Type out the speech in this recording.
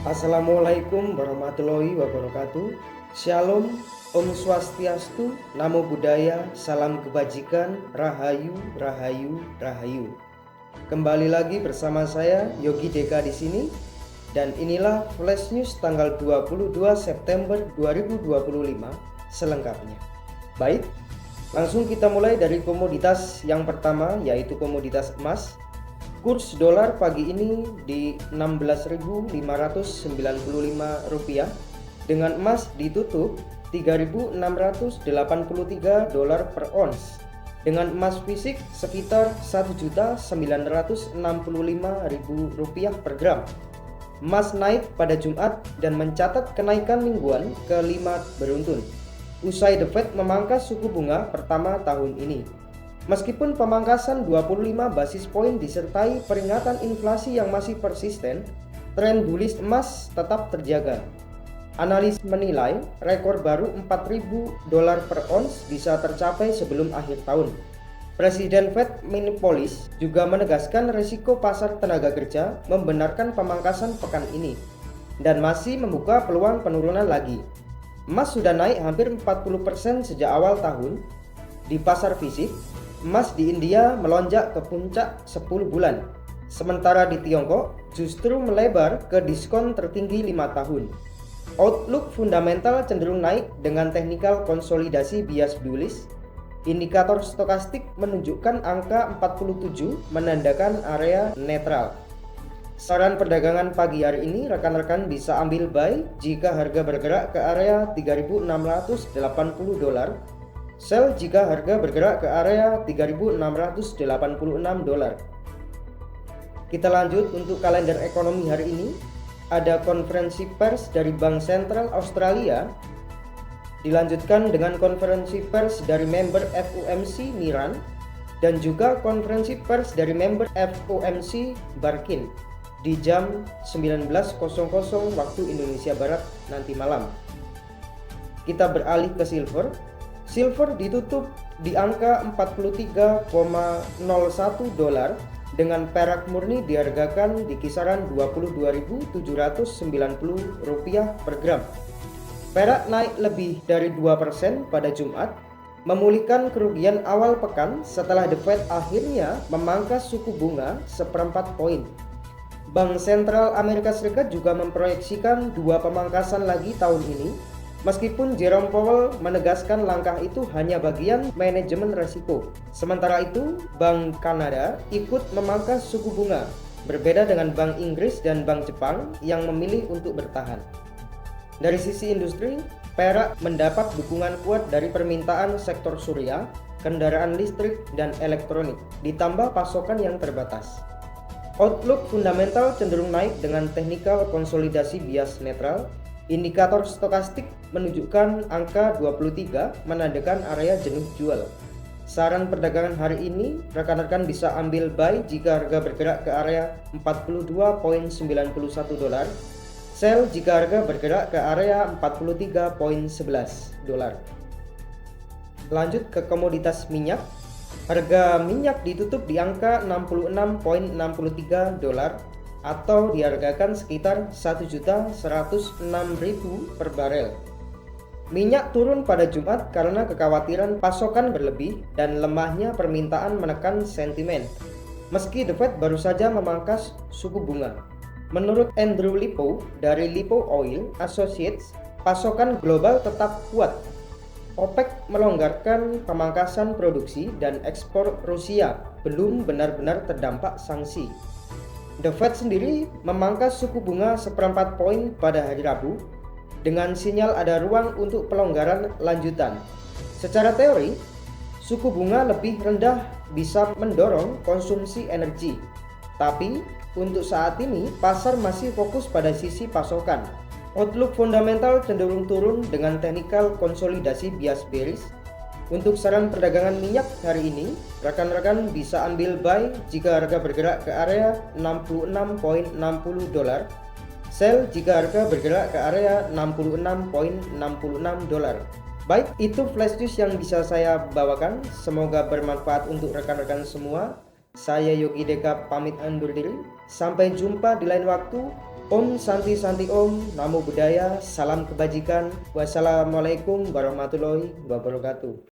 Assalamualaikum warahmatullahi wabarakatuh. Shalom, Om Swastiastu, Namo Buddhaya, Salam Kebajikan, Rahayu, Rahayu, Rahayu. Kembali lagi bersama saya Yogi Deka di sini, dan inilah Flash News tanggal 22 September 2025 selengkapnya. Baik, langsung kita mulai dari komoditas yang pertama, yaitu komoditas emas. Kurs dolar pagi ini di 16.595 rupiah, dengan emas ditutup 3.683 dolar per ons, dengan emas fisik sekitar 1.965.000 rupiah per gram. Emas naik pada Jumat dan mencatat kenaikan mingguan kelima beruntun usai The Fed memangkas suku bunga pertama tahun ini. Meskipun pemangkasan 25 basis poin disertai peringatan inflasi yang masih persisten, tren bullish emas tetap terjaga. Analis menilai rekor baru 4.000 dolar per ons bisa tercapai sebelum akhir tahun. Presiden Fed Minneapolis juga menegaskan risiko pasar tenaga kerja membenarkan pemangkasan pekan ini dan masih membuka peluang penurunan lagi. Emas sudah naik hampir 40% sejak awal tahun. Di pasar fisik, emas di India melonjak ke puncak 10 bulan, sementara di Tiongkok justru melebar ke diskon tertinggi 5 tahun. Outlook fundamental cenderung naik dengan teknikal konsolidasi bias bullish. Indikator stokastik menunjukkan angka 47 menandakan area netral. Saran perdagangan pagi hari ini, rekan-rekan bisa ambil buy jika harga bergerak ke area 3.680 dolar. Sell jika harga bergerak ke area 3.686 dolar. Kita lanjut untuk kalender ekonomi hari ini. Ada konferensi pers dari Bank Sentral Australia. Dilanjutkan dengan konferensi pers dari member FOMC Miran, dan juga konferensi pers dari member FOMC Barkin di jam 19.00 waktu Indonesia Barat nanti malam. Kita beralih ke silver. Silver ditutup di angka 43,01 dolar, dengan perak murni dihargakan di kisaran 22.790 rupiah per gram. Perak naik lebih dari 2% pada Jumat, memulihkan kerugian awal pekan setelah The Fed akhirnya memangkas suku bunga 1/4 poin. Bank Sentral Amerika Serikat juga memproyeksikan 2 pemangkasan lagi tahun ini, meskipun Jerome Powell menegaskan langkah itu hanya bagian manajemen risiko. Sementara itu, Bank Kanada ikut memangkas suku bunga, berbeda dengan Bank Inggris dan Bank Jepang yang memilih untuk bertahan. Dari sisi industri, perak mendapat dukungan kuat dari permintaan sektor surya, kendaraan listrik, dan elektronik, ditambah pasokan yang terbatas. Outlook fundamental cenderung naik dengan teknikal konsolidasi bias netral. Indikator stokastik menunjukkan angka 23 menandakan area jenuh jual. Saran perdagangan hari ini, rekan-rekan bisa ambil buy jika harga bergerak ke area 42.91 dolar. Sell jika harga bergerak ke area 43.11 dolar. Lanjut ke komoditas minyak. Harga minyak ditutup di angka 66.63 dolar atau dihargakan sekitar 1.106.000 per barel. Minyak turun pada Jumat karena kekhawatiran pasokan berlebih dan lemahnya permintaan menekan sentimen, meski The Fed baru saja memangkas suku bunga. Menurut Andrew Lipow dari Lipow Oil Associates, pasokan global tetap kuat. OPEC melonggarkan pemangkasan produksi dan ekspor Rusia belum benar-benar terdampak sanksi. The Fed sendiri memangkas suku bunga 1/4 poin pada hari Rabu, dengan sinyal ada ruang untuk pelonggaran lanjutan. Secara teori, suku bunga lebih rendah bisa mendorong konsumsi energi, tapi untuk saat ini pasar masih fokus pada sisi pasokan. Outlook fundamental cenderung turun dengan teknikal konsolidasi bias bearish. Untuk saran perdagangan minyak hari ini, rekan-rekan bisa ambil buy jika harga bergerak ke area 66.60 dolar. Sell jika harga bergerak ke area 66.66 dolar. Baik, itu flash news yang bisa saya bawakan. Semoga bermanfaat untuk rekan-rekan semua. Saya Yogi Deka pamit undur diri. Sampai jumpa di lain waktu. Om Santi Santi Om, Namo Buddhaya, salam kebajikan. Wassalamualaikum warahmatullahi wabarakatuh.